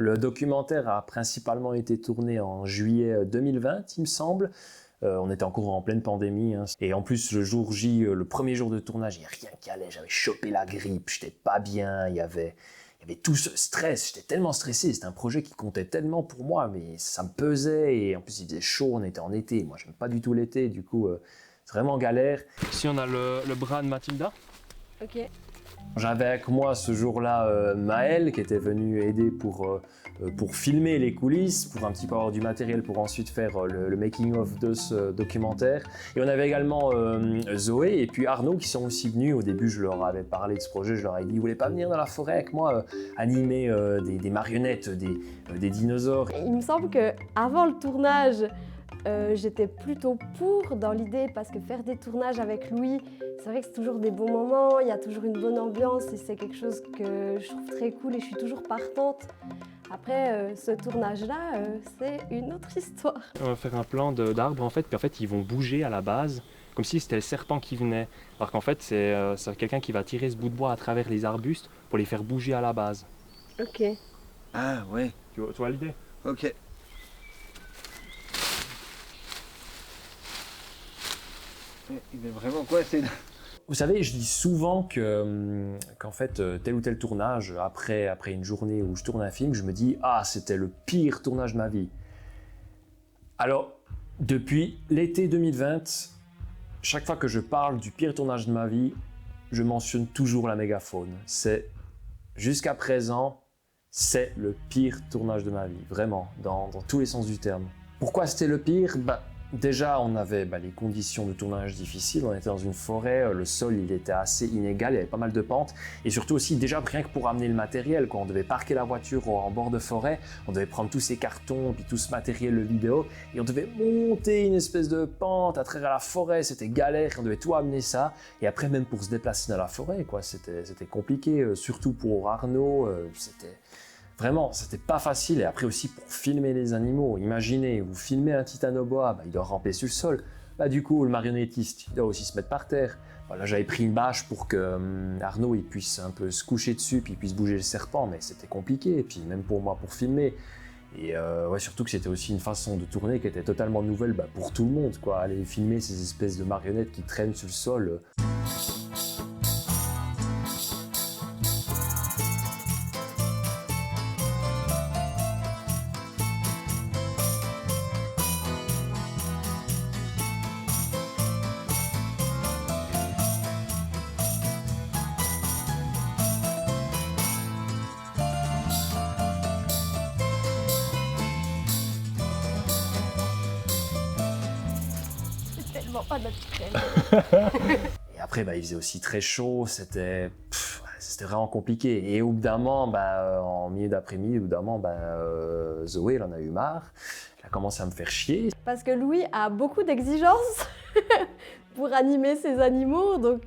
Le documentaire a principalement été tourné en juillet 2020, il me semble. On était encore en pleine pandémie. Hein. Et en plus, le jour J, le premier jour de tournage, il n'y a rien qui allait. J'avais chopé la grippe, j'étais pas bien. Il y avait tout ce stress. J'étais tellement stressé. C'était un projet qui comptait tellement pour moi, mais ça me pesait. Et en plus, il faisait chaud, on était en été. Moi, j'aime pas du tout l'été. Du coup, c'est vraiment galère. Ici, on a le bras de Mathilda. Ok. J'avais avec moi ce jour-là Maël qui était venu aider pour filmer les coulisses, pour un petit peu avoir du matériel pour ensuite faire le making-of de ce documentaire. Et on avait également Zoé et puis Arnaud qui sont aussi venus. Au début, je leur avais parlé de ce projet, je leur ai dit « Vous voulez pas venir dans la forêt avec moi animer des marionnettes, des dinosaures ?» Il me semble qu'avant le tournage, j'étais plutôt pour dans l'idée parce que faire des tournages avec Louis, c'est vrai que c'est toujours des bons moments, il y a toujours une bonne ambiance et c'est quelque chose que je trouve très cool et je suis toujours partante. Après, ce tournage-là, c'est une autre histoire. On va faire un plan d'arbres en fait, puis en fait ils vont bouger à la base, comme si c'était le serpent qui venait. Alors qu'en fait c'est quelqu'un qui va tirer ce bout de bois à travers les arbustes pour les faire bouger à la base. Ok. Ah ouais, Tu vois l'idée? ok. Il est vraiment coincé là. Vous savez, je dis souvent qu'en fait, tel ou tel tournage, après une journée où je tourne un film, je me dis « Ah, c'était le pire tournage de ma vie ». Alors, depuis l'été 2020, chaque fois que je parle du pire tournage de ma vie, je mentionne toujours la mégafaune. Jusqu'à présent, c'est le pire tournage de ma vie, vraiment, dans tous les sens du terme. Pourquoi c'était le pire? Déjà, on avait les conditions de tournage difficiles, on était dans une forêt, le sol il était assez inégal, il y avait pas mal de pentes, et surtout aussi déjà rien que pour amener le matériel, quand on devait parquer la voiture en bord de forêt, on devait prendre tous ces cartons, puis tout ce matériel vidéo, et on devait monter une espèce de pente à travers la forêt, c'était galère, on devait tout amener ça, et après même pour se déplacer dans la forêt, quoi, c'était compliqué, surtout pour Arnaud, Vraiment, c'était pas facile. Et après aussi pour filmer les animaux. Imaginez, vous filmez un titanoboa, il doit ramper sur le sol. Du coup, le marionnettiste, il doit aussi se mettre par terre. Là, j'avais pris une bâche pour que Arnaud il puisse un peu se coucher dessus, puis il puisse bouger le serpent, mais c'était compliqué. Et puis même pour moi, pour filmer. Et surtout que c'était aussi une façon de tourner qui était totalement nouvelle pour tout le monde, quoi. Aller filmer ces espèces de marionnettes qui traînent sur le sol. Pas naturel. Et après, il faisait aussi très chaud, c'était vraiment compliqué. Et au bout d'un moment, en milieu d'après-midi, Zoé, elle en a eu marre. Elle a commencé à me faire chier. Parce que Louis a beaucoup d'exigences pour animer ses animaux, donc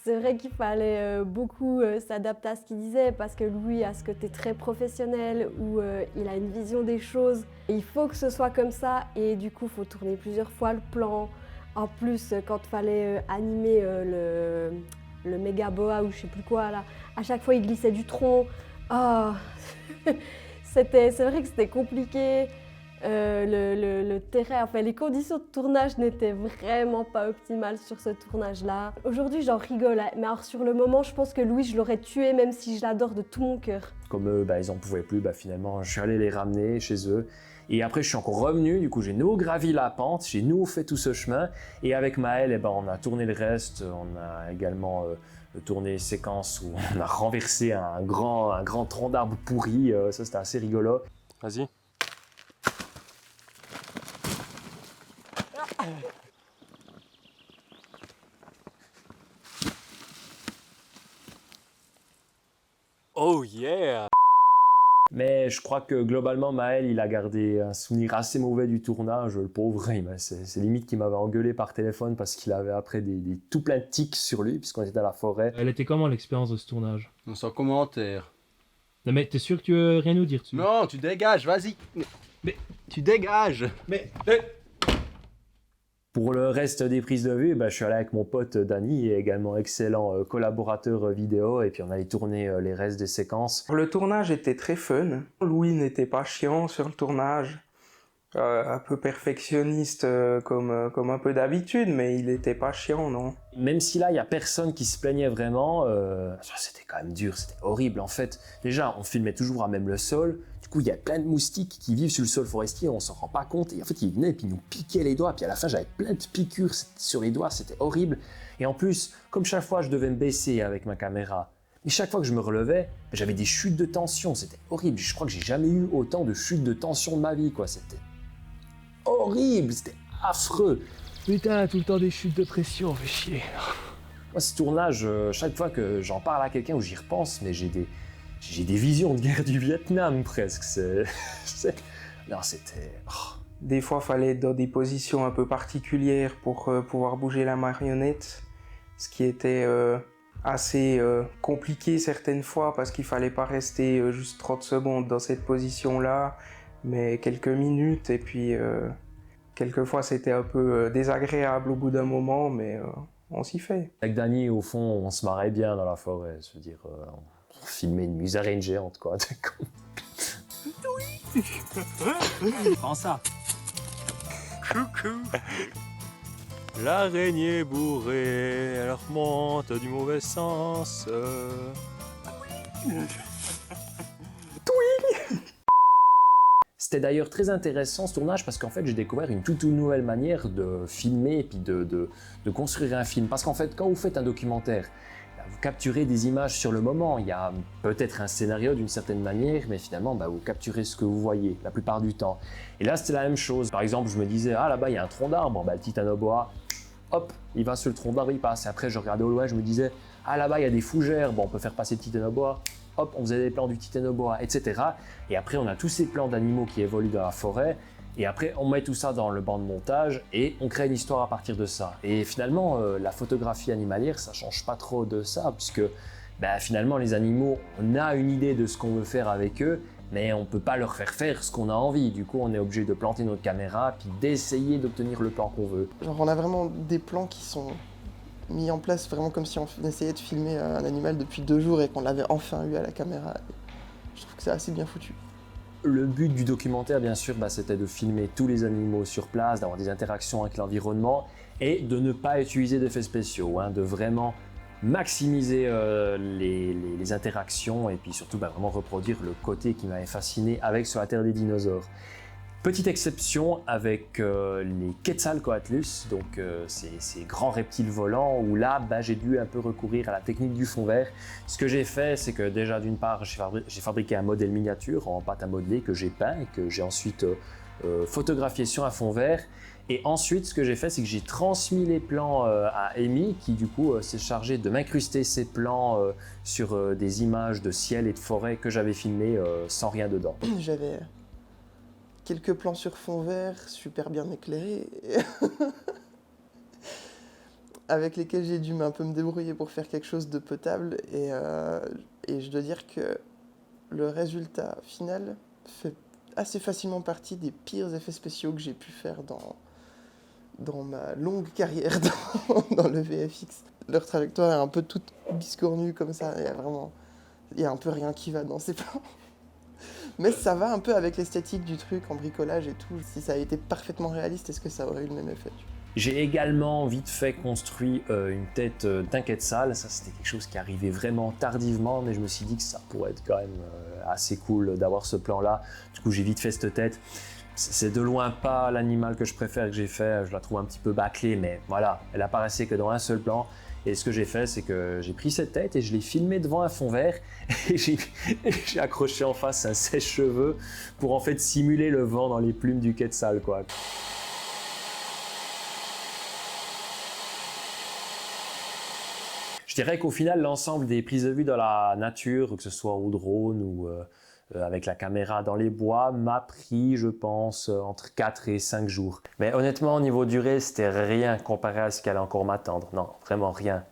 c'est vrai qu'il fallait beaucoup s'adapter à ce qu'il disait, parce que Louis a ce côté très professionnel où il a une vision des choses. Et il faut que ce soit comme ça, et du coup, il faut tourner plusieurs fois le plan. En plus, quand il fallait animer le méga boa ou je sais plus quoi, là, à chaque fois, il glissait du tronc. Oh. C'est vrai que c'était compliqué. Le terrain, les conditions de tournage n'étaient vraiment pas optimales sur ce tournage-là. Aujourd'hui, j'en rigole, mais alors sur le moment, je pense que Louis, je l'aurais tué, même si je l'adore de tout mon cœur. Comme eux, ils en pouvaient plus, finalement, je suis allé les ramener chez eux. Et après, je suis encore revenu, du coup, j'ai nouveau gravi la pente, j'ai nouveau fait tout ce chemin. Et avec Maël, on a tourné le reste, on a également tourné les séquences où on a renversé un grand tronc d'arbre pourri, ça c'était assez rigolo. Vas-y. Oh yeah! Mais je crois que globalement, Maël, il a gardé un souvenir assez mauvais du tournage. Le pauvre, c'est limite qu'il m'avait engueulé par téléphone parce qu'il avait après des tout plein de tics sur lui, puisqu'on était à la forêt. Elle était comment l'expérience de ce tournage? Sans commentaire. Non mais t'es sûr que tu veux rien nous dire dessus? Non, tu dégages, vas-y. Mais tu dégages. Mais... Pour le reste des prises de vue, je suis allé avec mon pote Dany, également excellent collaborateur vidéo, et puis on allait tourner les restes des séquences. Le tournage était très fun. Louis n'était pas chiant sur le tournage. Un peu perfectionniste comme un peu d'habitude, mais il était pas chiant, non. Même si là, il n'y a personne qui se plaignait vraiment, c'était quand même dur, c'était horrible en fait. Déjà, on filmait toujours à même le sol, du coup, il y a plein de moustiques qui vivent sur le sol forestier, on s'en rend pas compte, et en fait, ils venaient et puis ils nous piquaient les doigts, puis à la fin, j'avais plein de piqûres sur les doigts, c'était horrible. Et en plus, comme chaque fois, je devais me baisser avec ma caméra, et chaque fois que je me relevais, j'avais des chutes de tension, c'était horrible. Je crois que j'ai jamais eu autant de chutes de tension de ma vie, quoi, c'était horrible, c'était affreux. Putain, tout le temps des chutes de pression, fait chier. Moi, ce tournage, chaque fois que j'en parle à quelqu'un ou j'y repense, mais j'ai des visions de guerre du Vietnam presque. Non, c'était... Des fois, il fallait être dans des positions un peu particulières pour pouvoir bouger la marionnette, ce qui était assez compliqué certaines fois parce qu'il fallait pas rester juste 30 secondes dans cette position-là, mais quelques minutes, et puis quelquefois c'était un peu désagréable au bout d'un moment, mais on s'y fait. Avec Dany, au fond, on se marrait bien dans la forêt, je veux dire, on filmait une musaraigne géante, quoi. Prends ça. Coucou. L'araignée bourrée, elle remonte du mauvais sens. C'était d'ailleurs très intéressant ce tournage parce qu'en fait j'ai découvert une toute nouvelle manière de filmer et puis de construire un film. Parce qu'en fait quand vous faites un documentaire, vous capturez des images sur le moment. Il y a peut-être un scénario d'une certaine manière, mais finalement vous capturez ce que vous voyez la plupart du temps. Et là c'était la même chose. Par exemple je me disais ah là-bas il y a un tronc d'arbre, le titanoboa, hop il va sur le tronc d'arbre, il passe. Et après je regardais au loin, je me disais ah là-bas il y a des fougères, on peut faire passer le titanoboa. Hop, on faisait des plans du titanoboa, etc. Et après, on a tous ces plans d'animaux qui évoluent dans la forêt. Et après, on met tout ça dans le banc de montage et on crée une histoire à partir de ça. Et finalement, la photographie animalière, ça change pas trop de ça, puisque finalement, les animaux, on a une idée de ce qu'on veut faire avec eux, mais on peut pas leur faire faire ce qu'on a envie. Du coup, on est obligé de planter notre caméra, puis d'essayer d'obtenir le plan qu'on veut. Genre, on a vraiment des plans qui sont mis en place vraiment comme si on essayait de filmer un animal depuis 2 jours et qu'on l'avait enfin eu à la caméra. Je trouve que c'est assez bien foutu. Le but du documentaire, bien sûr, c'était de filmer tous les animaux sur place, d'avoir des interactions avec l'environnement et de ne pas utiliser d'effets spéciaux, de vraiment maximiser les interactions et puis surtout vraiment reproduire le côté qui m'avait fasciné avec Sur la Terre des dinosaures. Petite exception avec les Quetzalcoatlus, donc ces grands reptiles volants, où là j'ai dû un peu recourir à la technique du fond vert. Ce que j'ai fait, c'est que déjà d'une part j'ai fabriqué un modèle miniature en pâte à modeler que j'ai peint et que j'ai ensuite photographié sur un fond vert. Et ensuite ce que j'ai fait, c'est que j'ai transmis les plans à Amy qui du coup s'est chargée de m'incruster ces plans sur des images de ciel et de forêt que j'avais filmées sans rien dedans. J'avais quelques plans sur fond vert, super bien éclairés, avec lesquels j'ai dû un peu me débrouiller pour faire quelque chose de potable. Et je dois dire que le résultat final fait assez facilement partie des pires effets spéciaux que j'ai pu faire dans ma longue carrière dans le VFX. Leur trajectoire est un peu toute biscornue comme ça, il y a un peu rien qui va dans ces plans. Mais ça va un peu avec l'esthétique du truc en bricolage et tout. Si ça a été parfaitement réaliste, est-ce que ça aurait eu le même effet ? J'ai également vite fait construit une tête d'un quetzal. Ça, c'était quelque chose qui arrivait vraiment tardivement, mais je me suis dit que ça pourrait être quand même assez cool d'avoir ce plan-là. Du coup, j'ai vite fait cette tête. C'est de loin pas l'animal que je préfère que j'ai fait. Je la trouve un petit peu bâclée, mais voilà, elle apparaissait que dans un seul plan. Et ce que j'ai fait, c'est que j'ai pris cette tête et je l'ai filmée devant un fond vert et j'ai accroché en face un sèche-cheveux pour en fait simuler le vent dans les plumes du quetzal, quoi. Je dirais qu'au final, l'ensemble des prises de vue dans la nature, que ce soit au drone ou avec la caméra dans les bois, m'a pris, je pense, entre 4 et 5 jours. Mais honnêtement, au niveau durée, c'était rien comparé à ce qu'elle allait encore m'attendre. Non, vraiment rien.